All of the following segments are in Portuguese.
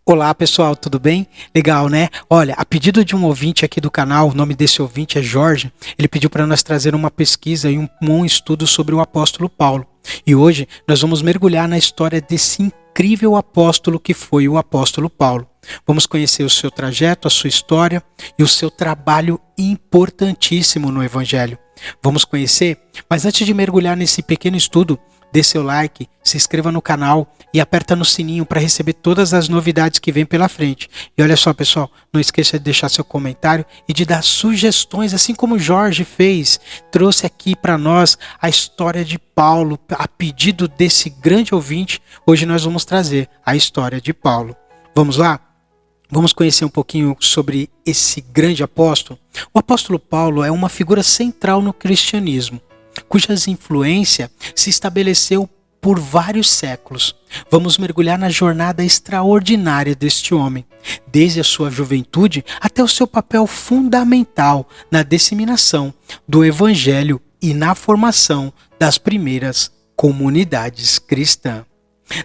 Olá pessoal, tudo bem? Legal, né? Olha, a pedido de um ouvinte aqui do canal, o nome desse ouvinte é Jorge, ele pediu para nós trazer uma pesquisa e um estudo sobre o apóstolo Paulo. E hoje nós vamos mergulhar na história desse incrível apóstolo que foi o apóstolo Paulo. Vamos conhecer o seu trajeto, a sua história e o seu trabalho importantíssimo no Evangelho. Vamos conhecer? Mas antes de mergulhar nesse pequeno estudo, dê seu like, se inscreva no canal e aperta no sininho para receber todas as novidades que vem pela frente. E olha só, pessoal, não esqueça de deixar seu comentário e de dar sugestões, assim como o Jorge fez. Trouxe aqui para nós a história de Paulo, a pedido desse grande ouvinte. Hoje nós vamos trazer a história de Paulo. Vamos lá? Vamos conhecer um pouquinho sobre esse grande apóstolo. O apóstolo Paulo é uma figura central no cristianismo, cuja influência se estabeleceu por vários séculos. Vamos mergulhar na jornada extraordinária deste homem, desde a sua juventude até o seu papel fundamental na disseminação do Evangelho e na formação das primeiras comunidades cristãs.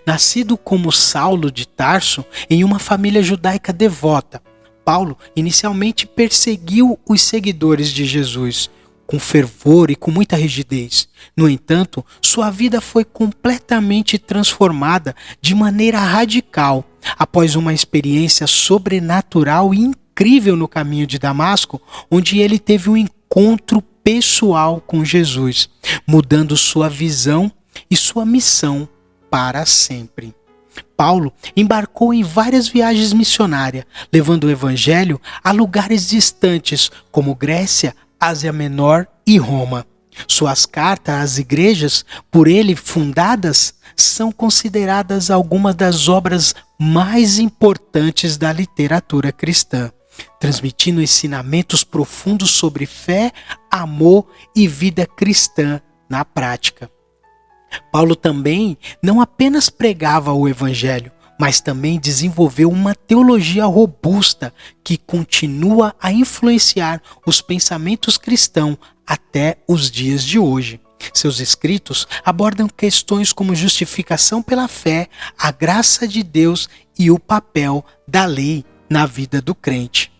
Nascido como Saulo de Tarso em uma família judaica devota, Paulo inicialmente perseguiu os seguidores de Jesus com fervor e com muita rigidez. No entanto, sua vida foi completamente transformada de maneira radical após uma experiência sobrenatural e incrível no caminho de Damasco, onde ele teve um encontro pessoal com Jesus, mudando sua visão e sua missão para sempre. Paulo embarcou em várias viagens missionárias, levando o evangelho a lugares distantes como Grécia, Ásia Menor e Roma. Suas cartas às igrejas, por ele fundadas, são consideradas algumas das obras mais importantes da literatura cristã, transmitindo ensinamentos profundos sobre fé, amor e vida cristã na prática. Paulo também não apenas pregava o evangelho, mas também desenvolveu uma teologia robusta que continua a influenciar os pensamentos cristãos até os dias de hoje. Seus escritos abordam questões como justificação pela fé, a graça de Deus e o papel da lei na vida do crente.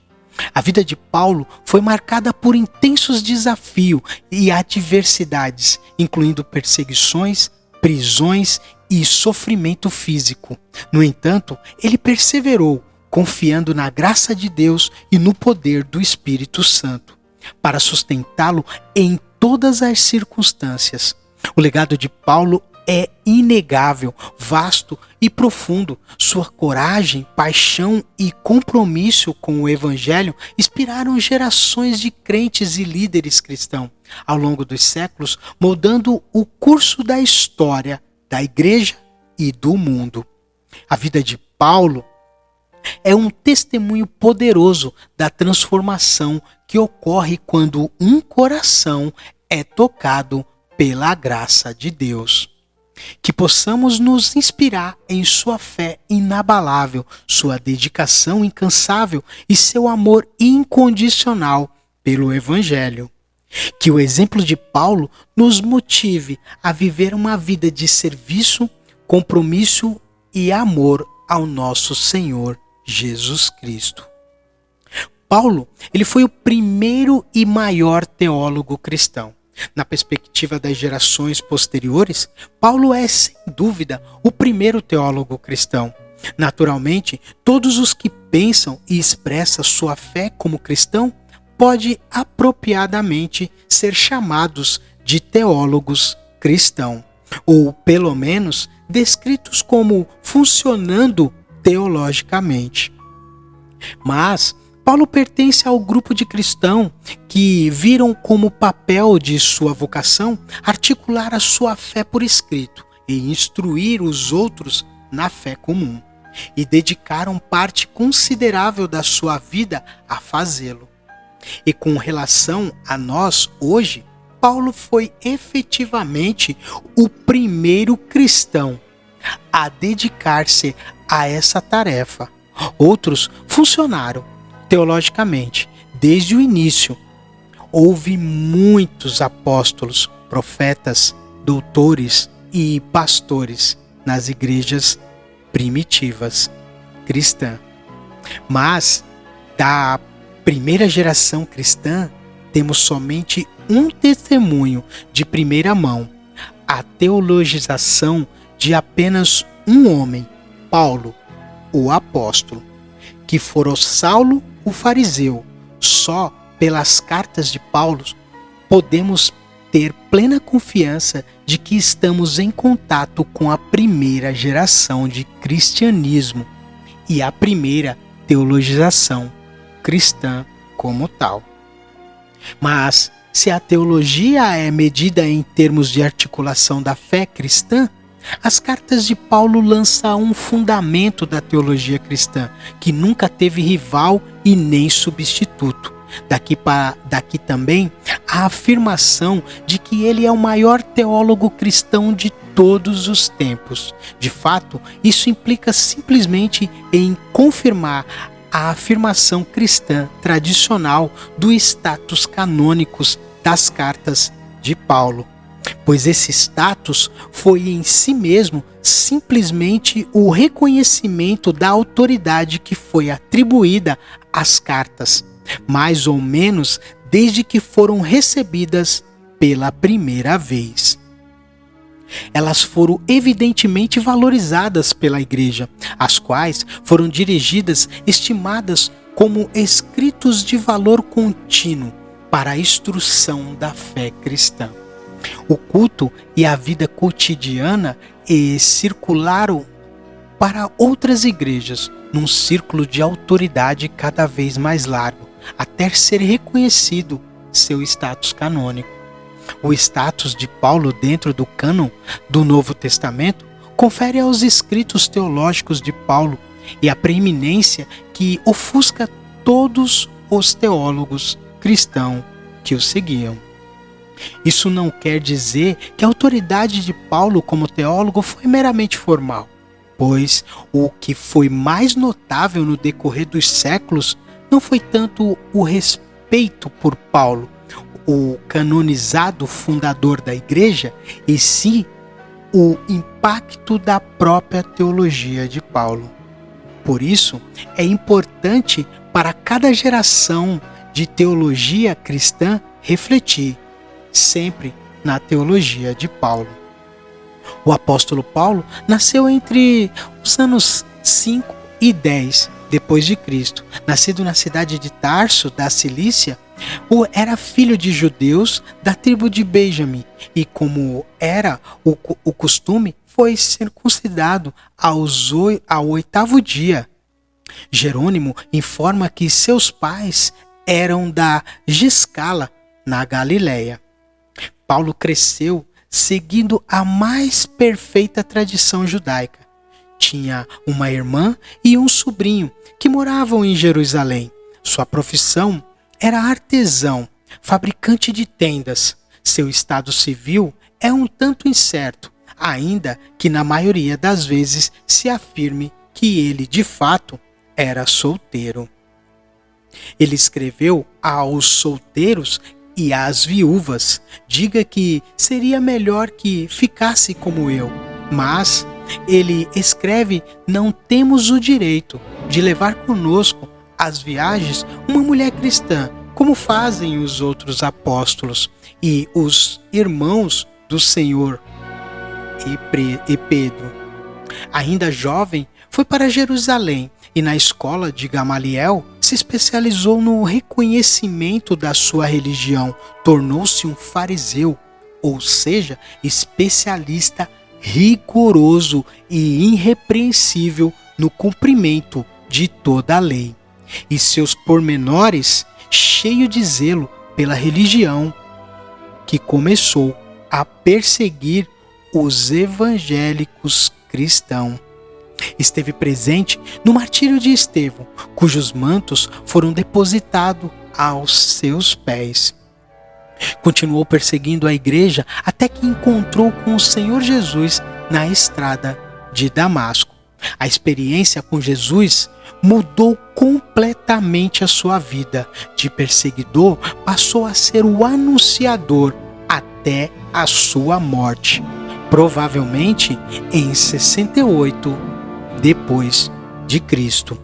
A vida de Paulo foi marcada por intensos desafios e adversidades, incluindo perseguições, prisões e sofrimento físico. No entanto, ele perseverou, confiando na graça de Deus e no poder do Espírito Santo, para sustentá-lo em todas as circunstâncias. O legado de Paulo é inegável, vasto e profundo. Sua coragem, paixão e compromisso com o Evangelho inspiraram gerações de crentes e líderes cristãos ao longo dos séculos, moldando o curso da história da igreja e do mundo. A vida de Paulo é um testemunho poderoso da transformação que ocorre quando um coração é tocado pela graça de Deus. Que possamos nos inspirar em sua fé inabalável, sua dedicação incansável e seu amor incondicional pelo Evangelho. Que o exemplo de Paulo nos motive a viver uma vida de serviço, compromisso e amor ao nosso Senhor Jesus Cristo. Paulo, ele foi o primeiro e maior teólogo cristão. Na perspectiva das gerações posteriores, Paulo é, sem dúvida, o primeiro teólogo cristão. Naturalmente, todos os que pensam e expressam sua fé como cristão podem apropriadamente ser chamados de teólogos cristãos, ou pelo menos descritos como funcionando teologicamente. Mas Paulo pertence ao grupo de cristãos que viram como papel de sua vocação articular a sua fé por escrito e instruir os outros na fé comum, e dedicaram parte considerável da sua vida a fazê-lo. E com relação a nós hoje, Paulo foi efetivamente o primeiro cristão a dedicar-se a essa tarefa. Outros funcionaram teologicamente desde o início. Houve muitos apóstolos, profetas, doutores e pastores nas igrejas primitivas. cristã. Mas da primeira geração cristã, temos somente um testemunho de primeira mão: a teologização de apenas um homem, Paulo, o apóstolo, que fora Saulo, o fariseu. Só pelas cartas de Paulo podemos ter plena confiança de que estamos em contato com a primeira geração de cristianismo e a primeira teologização cristã como tal. Mas se a teologia é medida em termos de articulação da fé cristã, as cartas de Paulo lançam um fundamento da teologia cristã que nunca teve rival e nem substituto. Daqui também a afirmação de que ele é o maior teólogo cristão de todos os tempos. De fato, isso implica simplesmente em confirmar a afirmação cristã tradicional do status canônicos das cartas de Paulo, pois esse status foi em si mesmo simplesmente o reconhecimento da autoridade que foi atribuída às cartas, mais ou menos desde que foram recebidas pela primeira vez. Elas foram evidentemente valorizadas pela igreja, as quais foram estimadas como escritos de valor contínuo para a instrução da fé cristã. O culto e a vida cotidiana circularam para outras igrejas num círculo de autoridade cada vez mais largo, até ser reconhecido seu status canônico. O status de Paulo dentro do cânon do Novo Testamento confere aos escritos teológicos de Paulo e a preeminência que ofusca todos os teólogos cristãos que o seguiam. Isso não quer dizer que a autoridade de Paulo como teólogo foi meramente formal, pois o que foi mais notável no decorrer dos séculos não foi tanto o respeito por Paulo, o canonizado fundador da igreja, e sim o impacto da própria teologia de Paulo. Por isso, é importante para cada geração de teologia cristã refletir sempre na teologia de Paulo. O apóstolo Paulo nasceu entre os anos 5 e 10 depois de Cristo. Nascido na cidade de Tarso, da Cilícia, era filho de judeus da tribo de Benjamim e, como era o costume, foi circuncidado ao 8º dia. Jerônimo informa que seus pais eram da Giscala, na Galileia. Paulo cresceu seguindo a mais perfeita tradição judaica. Tinha uma irmã e um sobrinho que moravam em Jerusalém. Sua profissão era artesão, fabricante de tendas. Seu estado civil é um tanto incerto, ainda que na maioria das vezes se afirme que ele de fato era solteiro. Ele escreveu aos solteiros e às viúvas: diga que seria melhor que ficasse como eu. Mas ele escreve: não temos o direito de levar conosco às viagens uma mulher cristã, como fazem os outros apóstolos e os irmãos do Senhor e Pedro. Ainda jovem, foi para Jerusalém e na escola de Gamaliel se especializou no reconhecimento da sua religião. Tornou-se um fariseu, ou seja, especialista rigoroso e irrepreensível no cumprimento de toda a lei. E seus pormenores, cheio de zelo pela religião, que começou a perseguir os evangélicos cristãos. Esteve presente no martírio de Estevão, cujos mantos foram depositados aos seus pés. Continuou perseguindo a igreja até que encontrou com o Senhor Jesus na estrada de Damasco. A experiência com Jesus mudou completamente a sua vida. De perseguidor, passou a ser o anunciador até a sua morte, provavelmente em 68 depois de Cristo.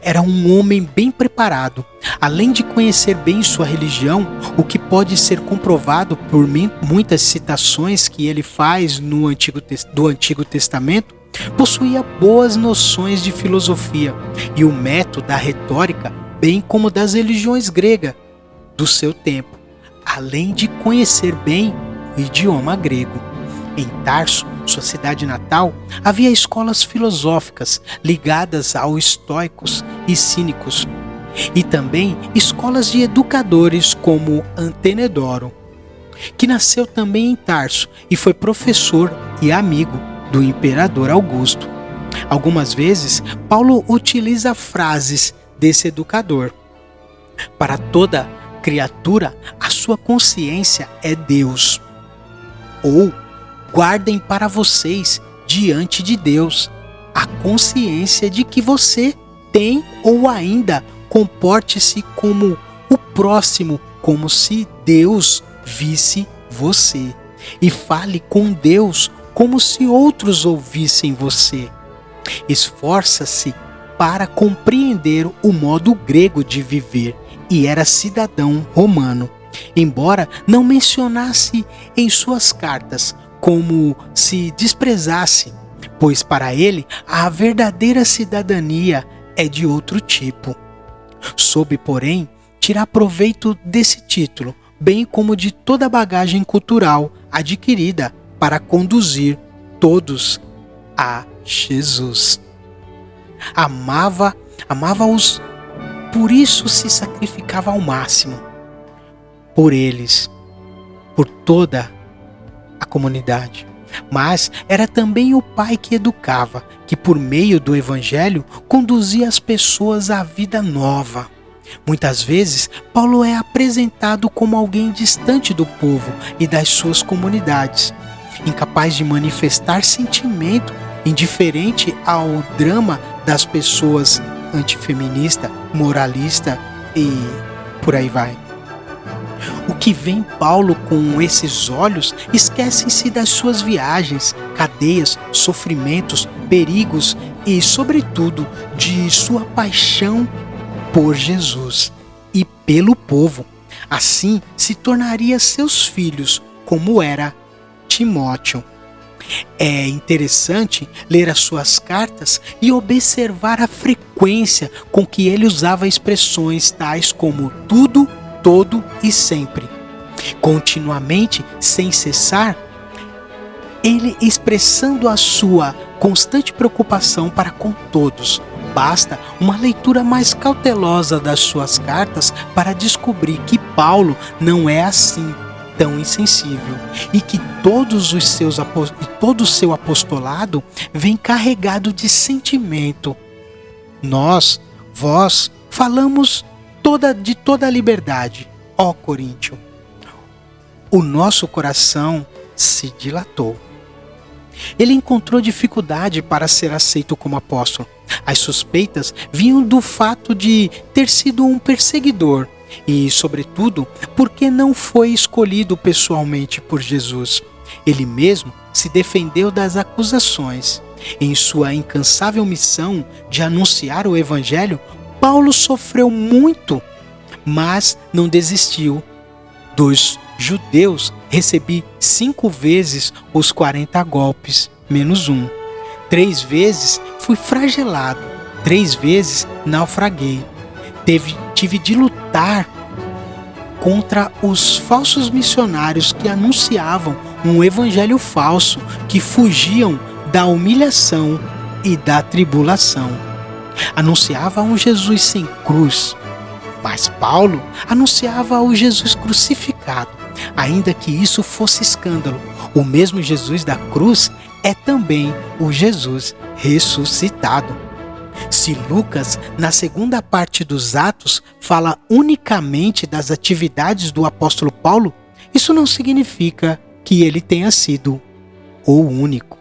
Era um homem bem preparado, além de conhecer bem sua religião, o que pode ser comprovado por muitas citações que ele faz do Antigo Testamento. Possuía boas noções de filosofia e o método da retórica, bem como das religiões gregas do seu tempo, além de conhecer bem o idioma grego. Em Tarso, sua cidade natal, havia escolas filosóficas ligadas aos estoicos e cínicos, e também escolas de educadores como Antenedoro, que nasceu também em Tarso e foi professor e amigo do imperador Augusto. Algumas vezes, Paulo utiliza frases desse educador. Para toda criatura, a sua consciência é Deus. Ou guardem para vocês, diante de Deus, a consciência de que você tem, ou ainda comporte-se como o próximo, como se Deus visse você. E fale com Deus como se outros ouvissem você. Esforça-se para compreender o modo grego de viver e era cidadão romano, embora não mencionasse em suas cartas como se desprezasse, pois para ele a verdadeira cidadania é de outro tipo. Soube, porém, tirar proveito desse título, bem como de toda a bagagem cultural adquirida para conduzir todos a Jesus. Amava-os, por isso se sacrificava ao máximo por eles, por toda a comunidade. Mas era também o pai que educava, que por meio do evangelho conduzia as pessoas à vida nova. Muitas vezes, Paulo é apresentado como alguém distante do povo e das suas comunidades, incapaz de manifestar sentimento, indiferente ao drama das pessoas antifeminista, moralista e por aí vai. O que vê Paulo com esses olhos, esquecem-se das suas viagens, cadeias, sofrimentos, perigos e, sobretudo, de sua paixão por Jesus e pelo povo. Assim, se tornaria seus filhos, como era Timóteo. É interessante ler as suas cartas e observar a frequência com que ele usava expressões tais como tudo, todo e sempre. Continuamente, sem cessar, ele expressando a sua constante preocupação para com todos. Basta uma leitura mais cautelosa das suas cartas para descobrir que Paulo não é assim tão insensível e que todo o seu apostolado vem carregado de sentimento. Vós falamos de toda a liberdade, ó Coríntio. O nosso coração se dilatou. Ele encontrou dificuldade para ser aceito como apóstolo. As suspeitas vinham do fato de ter sido um perseguidor e, sobretudo, porque não foi escolhido pessoalmente por Jesus. Ele mesmo se defendeu das acusações. Em sua incansável missão de anunciar o Evangelho, Paulo sofreu muito, mas não desistiu. Dos judeus recebi 5 vezes os 40 golpes, menos 1. 3 vezes fui flagelado, 3 vezes naufraguei. Tive de lutar contra os falsos missionários que anunciavam um evangelho falso, que fugiam da humilhação e da tribulação. Anunciava um Jesus sem cruz, mas Paulo anunciava o Jesus crucificado, ainda que isso fosse escândalo. O mesmo Jesus da cruz é também o Jesus ressuscitado. Se Lucas, na segunda parte dos Atos, fala unicamente das atividades do apóstolo Paulo, isso não significa que ele tenha sido o único.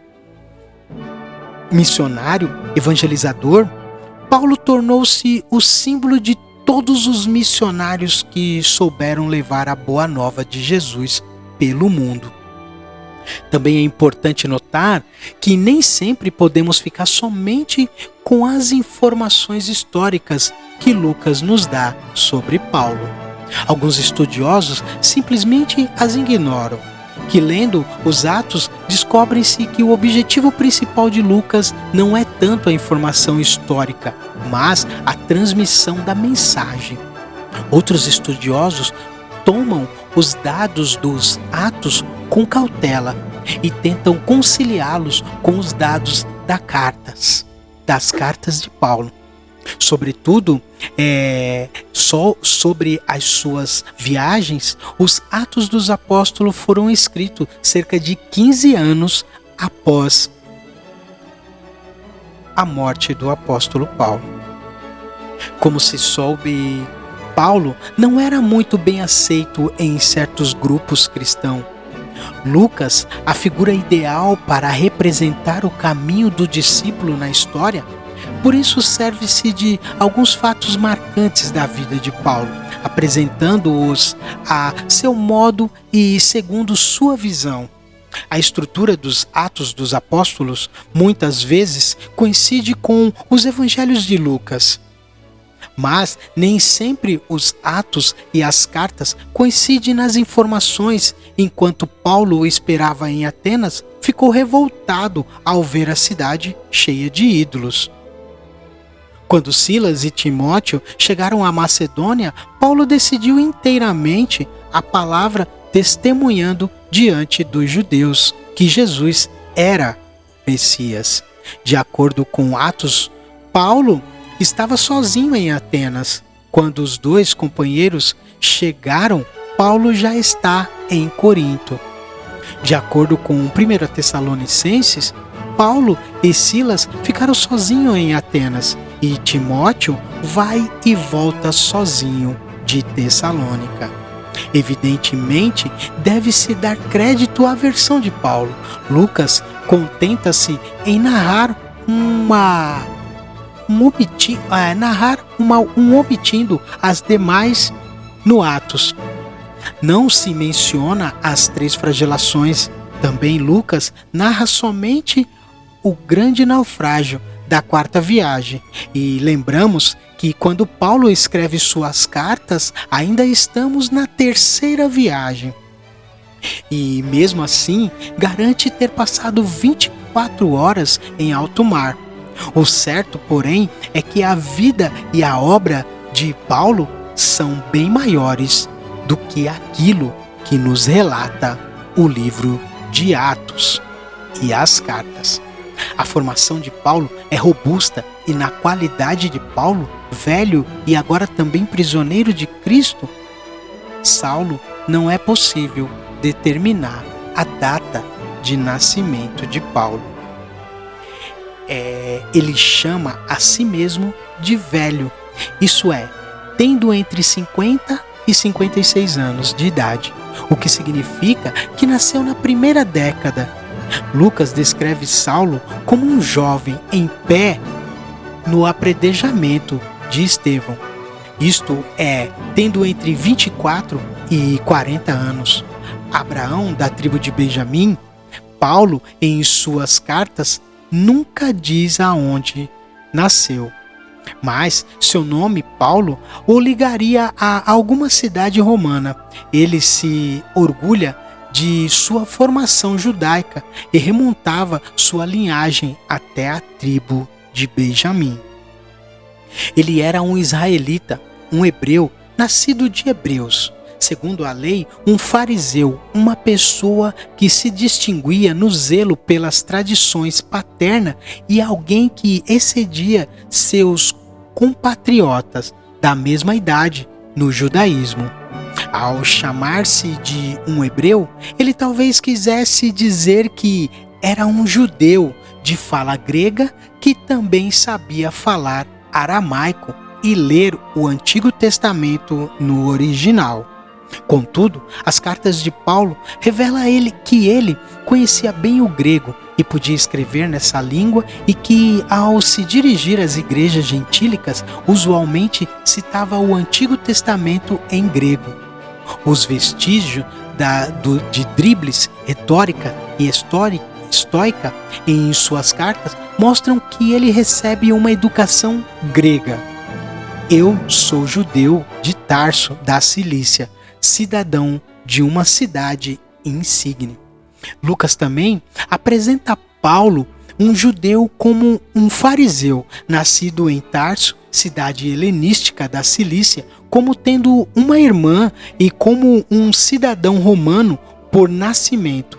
Missionário, evangelizador, Paulo tornou-se o símbolo de todos os missionários que souberam levar a boa nova de Jesus pelo mundo. Também é importante notar que nem sempre podemos ficar somente com as informações históricas que Lucas nos dá sobre Paulo. Alguns estudiosos simplesmente as ignoram, que lendo os Atos descobre-se que o objetivo principal de Lucas não é tanto a informação histórica, mas a transmissão da mensagem. Outros estudiosos tomam os dados dos Atos com cautela e tentam conciliá-los com os dados das cartas de Paulo. Sobretudo, só sobre as suas viagens, os Atos dos Apóstolos foram escritos cerca de 15 anos após a morte do apóstolo Paulo. Como se soube, Paulo não era muito bem aceito em certos grupos cristãos. Lucas, a figura ideal para representar o caminho do discípulo na história, por isso serve-se de alguns fatos marcantes da vida de Paulo, apresentando-os a seu modo e segundo sua visão. A estrutura dos Atos dos Apóstolos muitas vezes coincide com os evangelhos de Lucas. Mas nem sempre os atos e as cartas coincidem nas informações. Enquanto Paulo esperava em Atenas, ficou revoltado ao ver a cidade cheia de ídolos. Quando Silas e Timóteo chegaram à Macedônia, Paulo decidiu inteiramente a palavra, testemunhando diante dos judeus que Jesus era o Messias. De acordo com Atos, Paulo estava sozinho em Atenas. Quando os dois companheiros chegaram, Paulo já está em Corinto. De acordo com 1 Tessalonicenses, Paulo e Silas ficaram sozinhos em Atenas e Timóteo vai e volta sozinho de Tessalônica. Evidentemente, deve-se dar crédito à versão de Paulo. Lucas contenta-se em narrar omitindo as demais no Atos. Não se menciona as 3 flagelações. Também Lucas narra somente o grande naufrágio da 4ª viagem. E lembramos que quando Paulo escreve suas cartas, ainda estamos na 3ª viagem. E mesmo assim, garante ter passado 24 horas em alto mar. O certo, porém, é que a vida e a obra de Paulo são bem maiores do que aquilo que nos relata o livro de Atos e as cartas. A formação de Paulo é robusta e na qualidade de Paulo, velho e agora também prisioneiro de Cristo, Saulo, não é possível determinar a data de nascimento de Paulo. Ele chama a si mesmo de velho, isso é, tendo entre 50 e 56 anos de idade, o que significa que nasceu na 1ª década. Lucas descreve Saulo como um jovem em pé no apredejamento de Estevão, isto é, tendo entre 24 e 40 anos. Abraão, da tribo de Benjamim, Paulo, em suas cartas, nunca diz aonde nasceu, mas seu nome, Paulo, o ligaria a alguma cidade romana. Ele se orgulha de sua formação judaica e remontava sua linhagem até a tribo de Benjamim. Ele era um israelita, um hebreu, nascido de hebreus. Segundo a lei, um fariseu, uma pessoa que se distinguia no zelo pelas tradições paternas e alguém que excedia seus compatriotas da mesma idade no judaísmo. Ao chamar-se de um hebreu, ele talvez quisesse dizer que era um judeu de fala grega que também sabia falar aramaico e ler o Antigo Testamento no original. Contudo, as cartas de Paulo revelam a ele que ele conhecia bem o grego e podia escrever nessa língua e que, ao se dirigir às igrejas gentílicas, usualmente citava o Antigo Testamento em grego. Os vestígios de dribles retórica e estoica em suas cartas mostram que ele recebe uma educação grega. Eu sou judeu de Tarso, da Cilícia, cidadão de uma cidade insigne. Lucas também apresenta Paulo, um judeu, como um fariseu, nascido em Tarso, cidade helenística da Cilícia, como tendo uma irmã e como um cidadão romano por nascimento.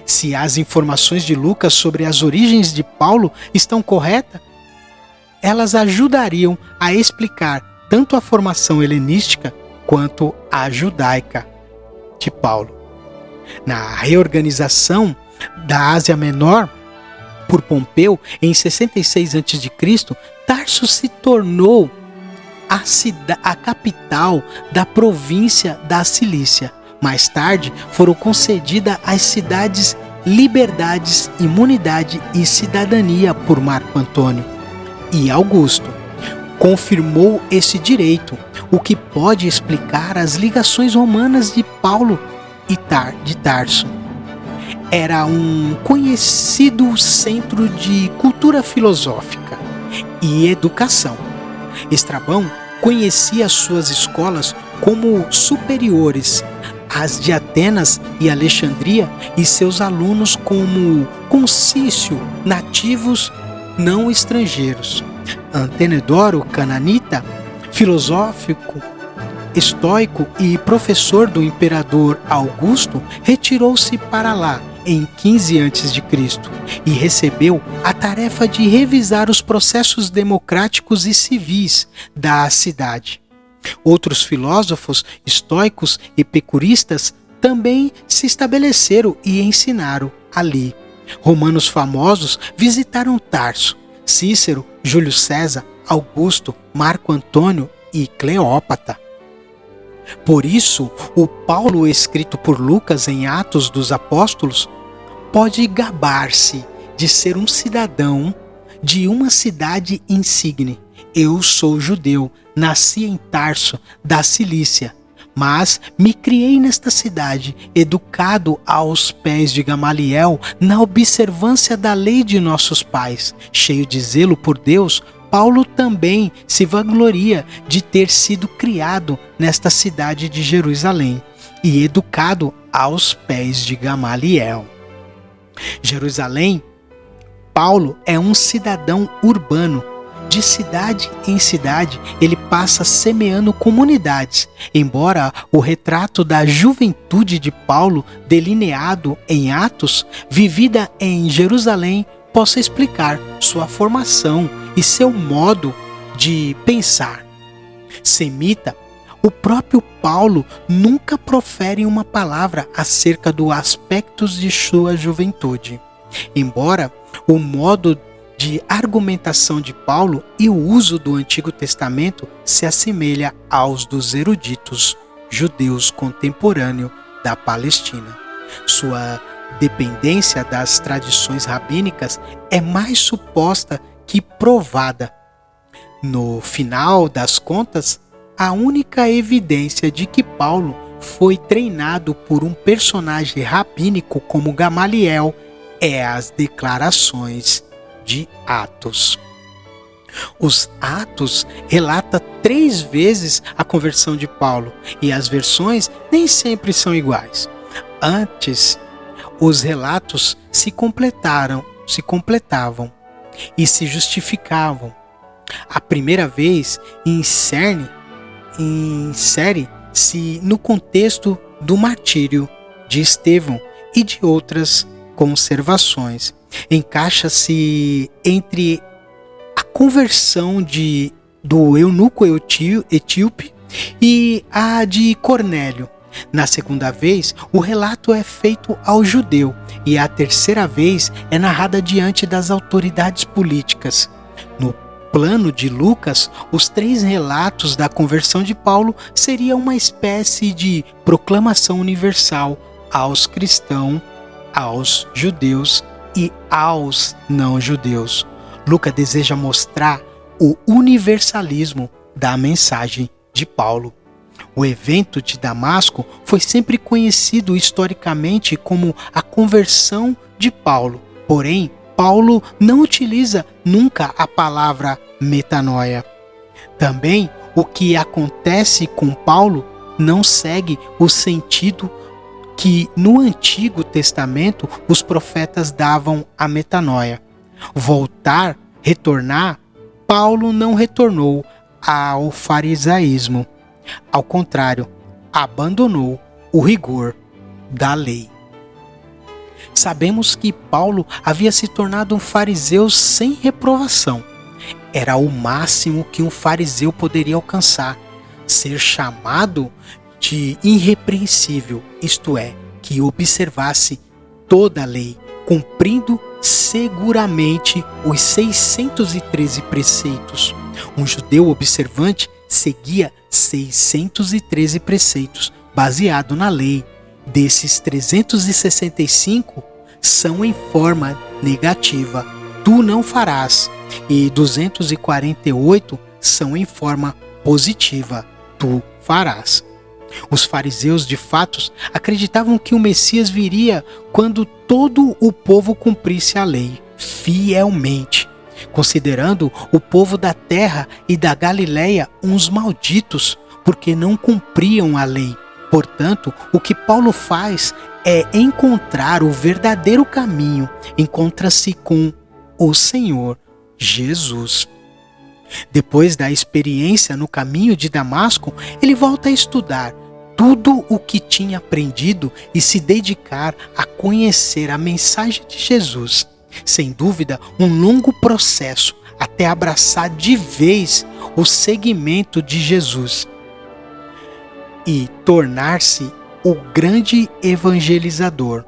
Se as informações de Lucas sobre as origens de Paulo estão corretas, elas ajudariam a explicar tanto a formação helenística quanto a judaica de Paulo. Na reorganização da Ásia Menor por Pompeu em 66 a.C., Tarso se tornou a capital da província da Cilícia. Mais tarde foram concedidas às cidades liberdades, imunidade e cidadania por Marco Antônio. E Augusto confirmou esse direito, o que pode explicar as ligações romanas de Paulo e de Tarso. Era um conhecido centro de cultura filosófica e educação. Estrabão conhecia suas escolas como superiores, as de Atenas e Alexandria, e seus alunos como Concício, nativos não estrangeiros. Antenedoro, cananita, filosófico, estoico e professor do imperador Augusto, retirou-se para lá em 15 a.C. e recebeu a tarefa de revisar os processos democráticos e civis da cidade. Outros filósofos estoicos e epicuristas também se estabeleceram e ensinaram ali. Romanos famosos visitaram Tarso: Cícero, Júlio César, Augusto, Marco Antônio e Cleópatra. Por isso, o Paulo escrito por Lucas em Atos dos Apóstolos pode gabar-se de ser um cidadão de uma cidade insigne. Eu sou judeu, nasci em Tarso, da Cilícia, mas me criei nesta cidade, educado aos pés de Gamaliel, na observância da lei de nossos pais. Cheio de zelo por Deus, Paulo também se vangloria de ter sido criado nesta cidade de Jerusalém e educado aos pés de Gamaliel. Jerusalém, Paulo é um cidadão urbano. De cidade em cidade, ele passa semeando comunidades. Embora o retrato da juventude de Paulo, delineado em Atos, vivida em Jerusalém, possa explicar sua formação e seu modo de pensar. Semita, o próprio Paulo nunca profere uma palavra acerca dos aspectos de sua juventude. Embora o modo de argumentação de Paulo e o uso do Antigo Testamento se assemelha aos dos eruditos judeus contemporâneos da Palestina. Sua dependência das tradições rabínicas é mais suposta que provada. No final das contas, a única evidência de que Paulo foi treinado por um personagem rabínico como Gamaliel é as declarações de Atos. Os Atos relata 3 vezes a conversão de Paulo e as versões nem sempre são iguais. Antes, os relatos se completavam e se justificavam. A primeira vez insere-se no contexto do martírio de Estevão e de outras conservações. Encaixa-se entre a conversão do eunuco etíope e a de Cornélio. Na segunda vez, o relato é feito ao judeu e a terceira vez é narrada diante das autoridades políticas. No plano de Lucas, os 3 relatos da conversão de Paulo seriam uma espécie de proclamação universal aos cristãos, aos judeus e aos não-judeus. Lucas deseja mostrar o universalismo da mensagem de Paulo. O evento de Damasco foi sempre conhecido historicamente como a conversão de Paulo. Porém, Paulo não utiliza nunca a palavra metanoia. Também, o que acontece com Paulo não segue o sentido que no Antigo Testamento os profetas davam à metanoia. Voltar, retornar, Paulo não retornou ao farisaísmo. Ao contrário, abandonou o rigor da lei. Sabemos que Paulo havia se tornado um fariseu sem reprovação. Era o máximo que um fariseu poderia alcançar, ser chamado de irrepreensível, isto é, que observasse toda a lei, cumprindo seguramente os 613 preceitos. Um judeu observante seguia 613 preceitos, baseado na lei. Desses 365 são em forma negativa, tu não farás, e 248 são em forma positiva, tu farás. Os fariseus, de fato, acreditavam que o Messias viria quando todo o povo cumprisse a lei, fielmente, considerando o povo da terra e da Galileia uns malditos, porque não cumpriam a lei. Portanto, o que Paulo faz é encontrar o verdadeiro caminho, encontra-se com o Senhor Jesus. Depois da experiência no caminho de Damasco, ele volta a estudar tudo o que tinha aprendido e se dedicar a conhecer a mensagem de Jesus. Sem dúvida, um longo processo até abraçar de vez o seguimento de Jesus e tornar-se o grande evangelizador.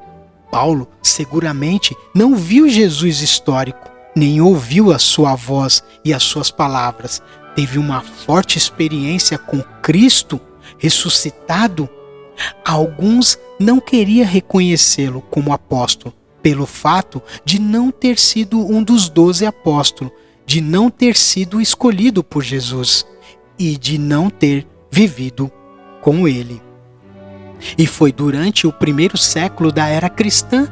Paulo seguramente não viu Jesus histórico, nem ouviu a sua voz e as suas palavras. Teve uma forte experiência com Cristo ressuscitado. Alguns não queriam reconhecê-lo como apóstolo, pelo fato de não ter sido um dos 12 apóstolos, de não ter sido escolhido por Jesus e de não ter vivido com ele. E foi durante o primeiro século da era cristã,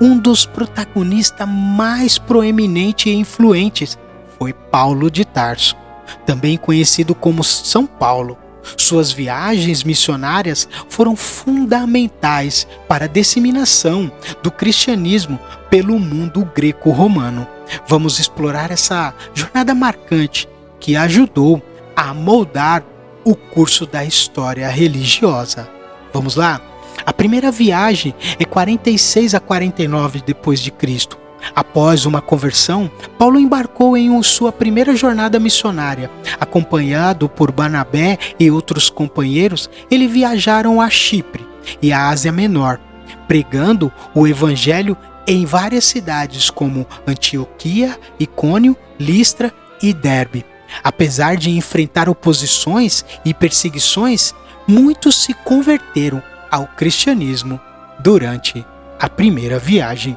um dos protagonistas mais proeminentes e influentes foi Paulo de Tarso, também conhecido como São Paulo. Suas viagens missionárias foram fundamentais para a disseminação do cristianismo pelo mundo greco-romano. Vamos explorar essa jornada marcante que ajudou a moldar o curso da história religiosa. Vamos lá? A primeira viagem é 46 a 49 depois de Cristo. Após uma conversão, Paulo embarcou em sua primeira jornada missionária. Acompanhado por Barnabé e outros companheiros, eles viajaram a Chipre e a Ásia Menor, pregando o evangelho em várias cidades como Antioquia, Icônio, Listra e Derbe. Apesar de enfrentar oposições e perseguições, muitos se converteram ao cristianismo durante a primeira viagem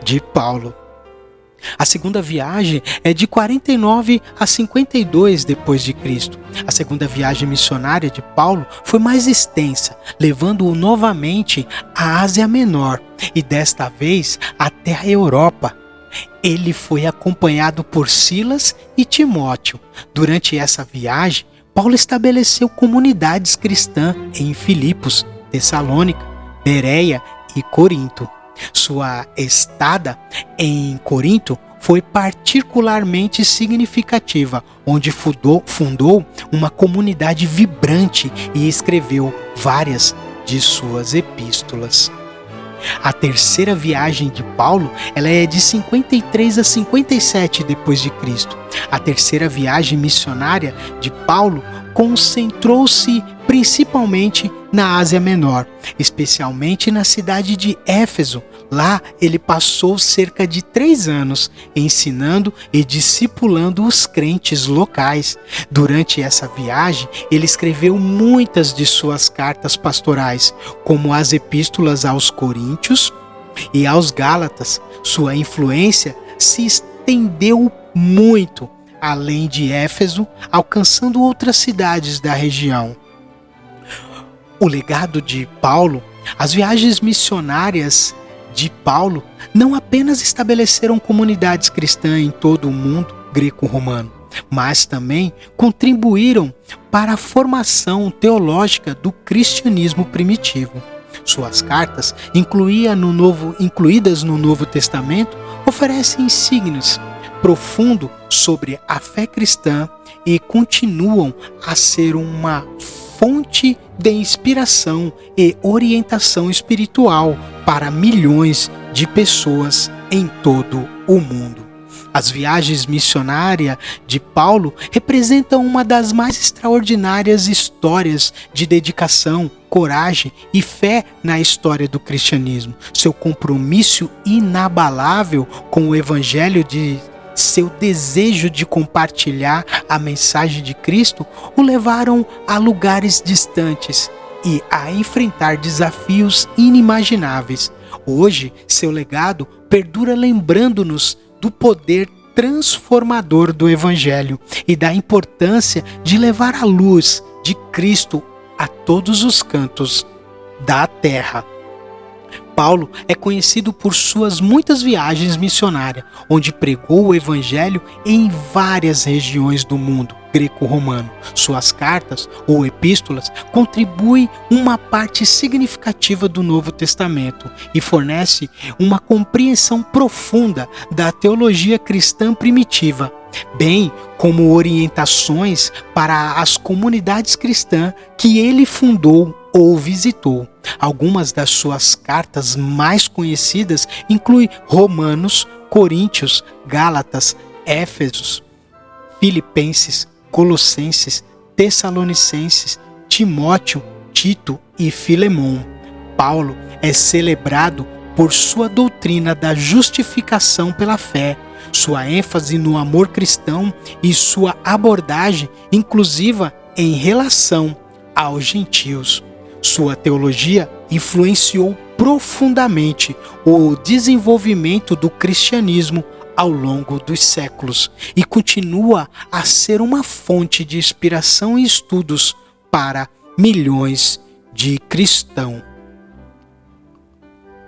de Paulo. A segunda viagem é de 49 a 52 depois de Cristo. A segunda viagem missionária de Paulo foi mais extensa, levando-o novamente à Ásia Menor e desta vez até a Europa. Ele foi acompanhado por Silas e Timóteo. Durante essa viagem, Paulo estabeleceu comunidades cristãs em Filipos, Tessalônica, Bereia e Corinto. Sua estada em Corinto foi particularmente significativa, onde fundou uma comunidade vibrante e escreveu várias de suas epístolas. A terceira viagem de Paulo, ela é de 53 a 57 depois de Cristo. A terceira viagem missionária de Paulo concentrou-se principalmente na Ásia Menor, especialmente na cidade de Éfeso. Lá ele passou cerca de 3 anos ensinando e discipulando os crentes locais. Durante essa viagem, ele escreveu muitas de suas cartas pastorais, como as epístolas aos Coríntios e aos Gálatas. Sua influência se estendeu muito além de Éfeso, alcançando outras cidades da região. O legado de Paulo, as viagens missionárias de Paulo, não apenas estabeleceram comunidades cristãs em todo o mundo greco-romano, mas também contribuíram para a formação teológica do cristianismo primitivo. Suas cartas, incluídas no Novo Testamento, oferecem signos profundos sobre a fé cristã e continuam a ser uma fonte de inspiração e orientação espiritual para milhões de pessoas em todo o mundo. As viagens missionárias de Paulo representam uma das mais extraordinárias histórias de dedicação, coragem e fé na história do cristianismo. Seu compromisso inabalável com o evangelho de seu desejo de compartilhar a mensagem de Cristo o levaram a lugares distantes e a enfrentar desafios inimagináveis. Hoje, seu legado perdura lembrando-nos do poder transformador do Evangelho e da importância de levar a luz de Cristo a todos os cantos da terra. Paulo é conhecido por suas muitas viagens missionárias, onde pregou o Evangelho em várias regiões do mundo greco-romano. Suas cartas ou epístolas contribuem uma parte significativa do Novo Testamento e fornece uma compreensão profunda da teologia cristã primitiva, bem como orientações para as comunidades cristãs que ele fundou ou visitou. Algumas das suas cartas mais conhecidas incluem Romanos, Coríntios, Gálatas, Éfesos, Filipenses, Colossenses, Tessalonicenses, Timóteo, Tito e Filemão. Paulo é celebrado por sua doutrina da justificação pela fé, sua ênfase no amor cristão e sua abordagem inclusiva em relação aos gentios. Sua teologia influenciou profundamente o desenvolvimento do cristianismo ao longo dos séculos e continua a ser uma fonte de inspiração e estudos para milhões de cristãos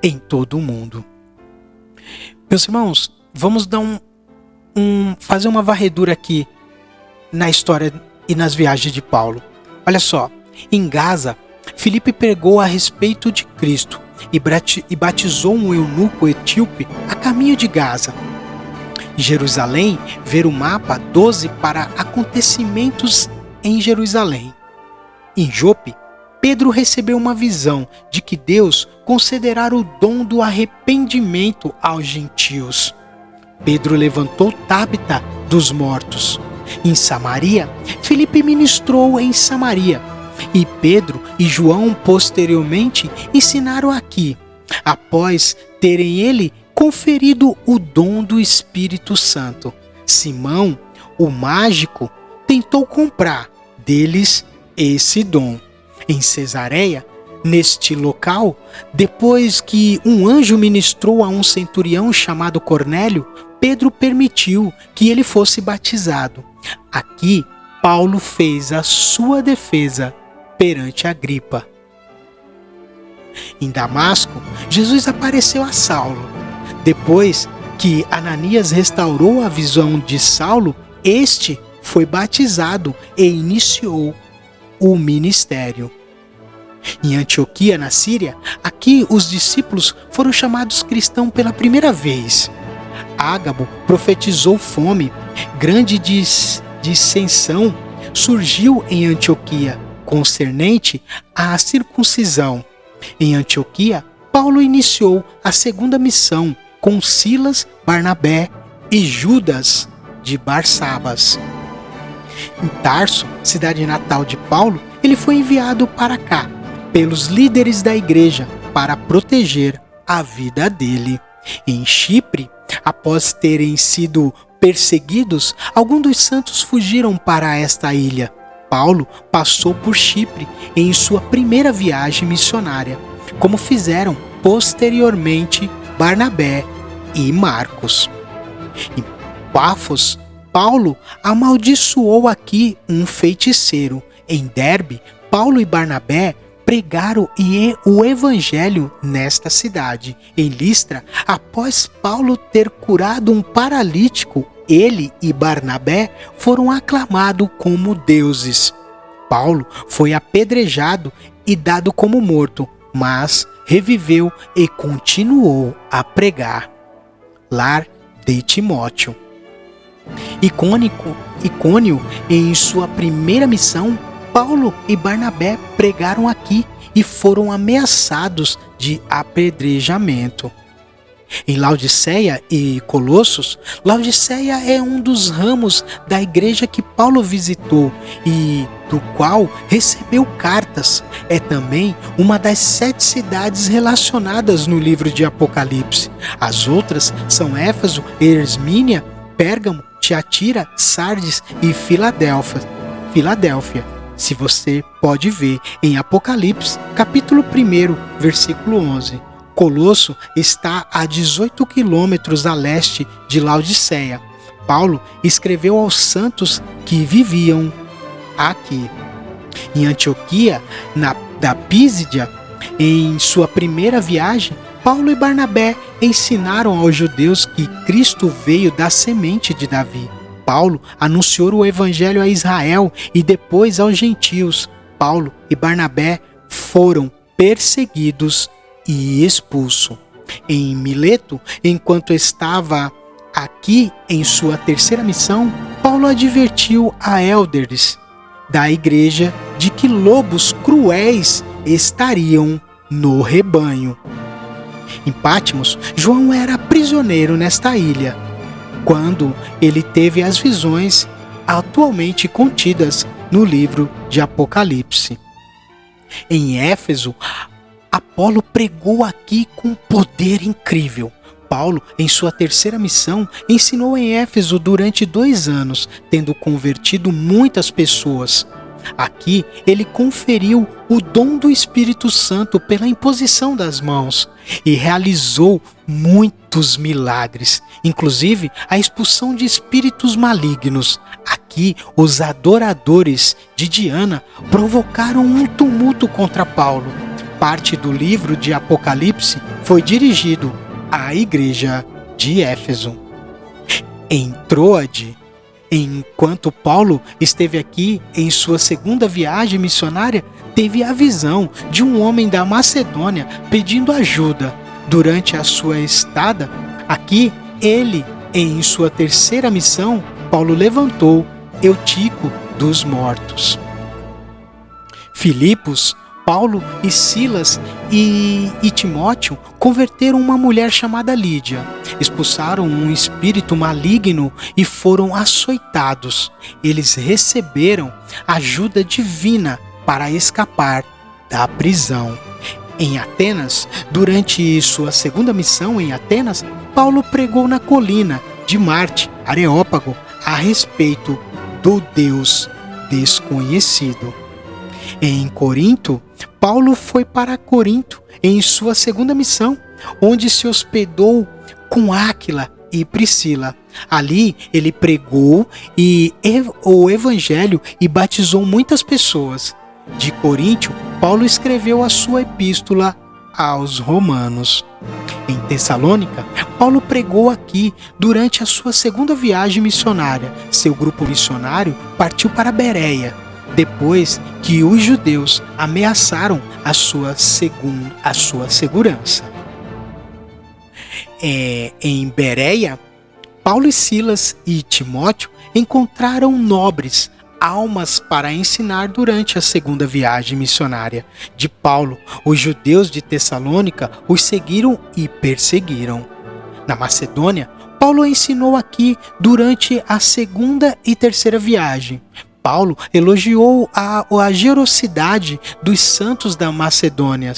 em todo o mundo. Meus irmãos, vamos dar fazer uma varredura aqui na história e nas viagens de Paulo. Olha só, em Gaza, Filipe pregou a respeito de Cristo e batizou um eunuco etíope a caminho de Gaza. Em Jerusalém, ver o mapa 12 para acontecimentos em Jerusalém. Em Jope, Pedro recebeu uma visão de que Deus concederá o dom do arrependimento aos gentios. Pedro levantou Tabita dos mortos. Em Samaria, Filipe ministrou em Samaria. E Pedro e João posteriormente ensinaram aqui, após terem ele conferido o dom do Espírito Santo. Simão, o mágico, tentou comprar deles esse dom. Em Cesareia, neste local, depois que um anjo ministrou a um centurião chamado Cornélio, Pedro permitiu que ele fosse batizado. Aqui, Paulo fez a sua defesa perante Agripa. Em Damasco, Jesus apareceu a Saulo. Depois que Ananias restaurou a visão de Saulo, este foi batizado e iniciou o ministério. Em Antioquia, na Síria, aqui os discípulos foram chamados cristãos pela primeira vez. Ágabo profetizou fome, grande dissensão surgiu em Antioquia, concernente à circuncisão. Em Antioquia, Paulo iniciou a segunda missão com Silas, Barnabé e Judas de Barsabas. Em Tarso, cidade natal de Paulo, ele foi enviado para cá pelos líderes da igreja para proteger a vida dele. Em Chipre, após terem sido perseguidos, alguns dos santos fugiram para esta ilha. Paulo passou por Chipre em sua primeira viagem missionária, como fizeram posteriormente Barnabé e Marcos. Em Pafos, Paulo amaldiçoou aqui um feiticeiro. Em Derbe, Paulo e Barnabé pregaram o evangelho nesta cidade. Em Listra, após Paulo ter curado um paralítico, ele e Barnabé foram aclamados como deuses. Paulo foi apedrejado e dado como morto, mas reviveu e continuou a pregar. Lar de Timóteo. Icônio, em sua primeira missão, Paulo e Barnabé pregaram aqui e foram ameaçados de apedrejamento. Em Laodiceia e Colossos, Laodiceia é um dos ramos da igreja que Paulo visitou e do qual recebeu cartas. É também uma das 7 cidades relacionadas no livro de Apocalipse. As outras são Éfeso, Esmirna, Pérgamo, Tiatira, Sardes e Filadélfia. Se você pode ver em Apocalipse, capítulo 1, versículo 11. Colosso está a 18 quilômetros a leste de Laodiceia. Paulo escreveu aos santos que viviam aqui. Em Antioquia, da Písidia, em sua primeira viagem, Paulo e Barnabé ensinaram aos judeus que Cristo veio da semente de Davi. Paulo anunciou o evangelho a Israel e depois aos gentios. Paulo e Barnabé foram perseguidos e expulso. Em Mileto, enquanto estava aqui em sua terceira missão, Paulo advertiu a élderes da igreja de que lobos cruéis estariam no rebanho. Em Patmos, João era prisioneiro nesta ilha, quando ele teve as visões atualmente contidas no livro de Apocalipse. Em Éfeso, Apolo pregou aqui com poder incrível. Paulo, em sua terceira missão, ensinou em Éfeso durante 2 anos, tendo convertido muitas pessoas. Aqui, ele conferiu o dom do Espírito Santo pela imposição das mãos e realizou muitos milagres, inclusive a expulsão de espíritos malignos. Aqui, os adoradores de Diana provocaram um tumulto contra Paulo. Parte do livro de Apocalipse foi dirigido à igreja de Éfeso. Em Troade, enquanto Paulo esteve aqui em sua segunda viagem missionária, teve a visão de um homem da Macedônia pedindo ajuda. Durante a sua estada aqui, em sua terceira missão, Paulo levantou Eutico dos mortos. Filipos, Paulo e Silas e Timóteo converteram uma mulher chamada Lídia, expulsaram um espírito maligno e foram açoitados. Eles receberam ajuda divina para escapar da prisão. Em Atenas, durante sua segunda missão em Atenas, Paulo pregou na colina de Marte, Areópago, a respeito do Deus desconhecido. Em Corinto, Paulo foi para Corinto em sua segunda missão, onde se hospedou com Áquila e Priscila. Ali ele pregou o evangelho e batizou muitas pessoas. De Corinto, Paulo escreveu a sua epístola aos Romanos. Em Tessalônica, Paulo pregou aqui durante a sua segunda viagem missionária. Seu grupo missionário partiu para Bereia, depois que os judeus ameaçaram a sua segurança. Em Bereia, Paulo e Silas e Timóteo encontraram nobres, almas para ensinar durante a segunda viagem missionária de Paulo. Os judeus de Tessalônica os seguiram e perseguiram. Na Macedônia, Paulo ensinou aqui durante a segunda e terceira viagem. Paulo elogiou a generosidade dos santos da Macedônia,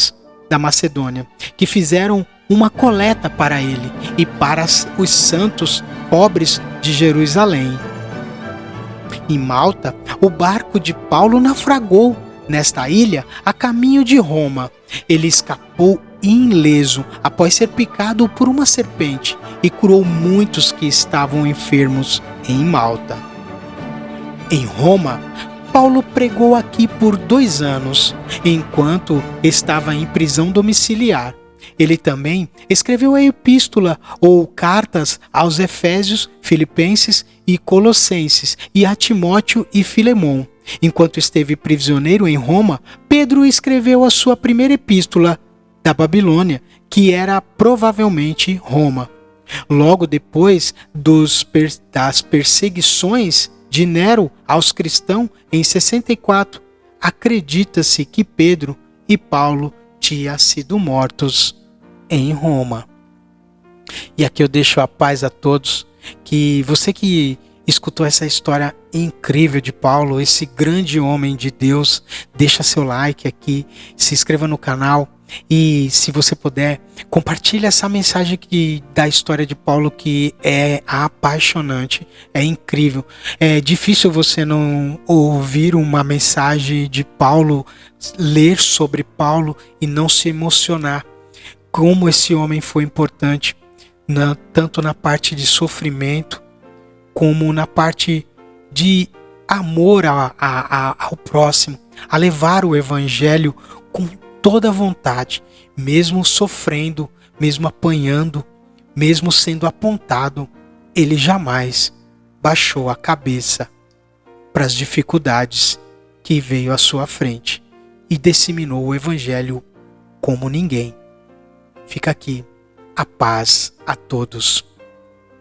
que fizeram uma coleta para ele e para os santos pobres de Jerusalém. Em Malta, o barco de Paulo naufragou nesta ilha a caminho de Roma. Ele escapou ileso após ser picado por uma serpente e curou muitos que estavam enfermos em Malta. Em Roma, Paulo pregou aqui por 2 anos, enquanto estava em prisão domiciliar. Ele também escreveu a epístola ou cartas aos Efésios, Filipenses e Colossenses e a Timóteo e Filemon. Enquanto esteve prisioneiro em Roma, Pedro escreveu a sua primeira epístola da Babilônia, que era provavelmente Roma. Logo depois das perseguições de Nero aos cristãos em 64, acredita-se que Pedro e Paulo tinham sido mortos em Roma. E aqui eu deixo a paz a todos, que você que escutou essa história incrível de Paulo, esse grande homem de Deus, deixa seu like aqui, se inscreva no canal e, se você puder, compartilhe essa mensagem da história de Paulo, que é apaixonante, é incrível. É difícil você não ouvir uma mensagem de Paulo, ler sobre Paulo e não se emocionar. Como esse homem foi importante, tanto na parte de sofrimento, como na parte de amor ao próximo, a levar o evangelho com toda a vontade, mesmo sofrendo, mesmo apanhando, mesmo sendo apontado, ele jamais baixou a cabeça para as dificuldades que veio à sua frente e disseminou o evangelho como ninguém. Fica aqui a paz a todos.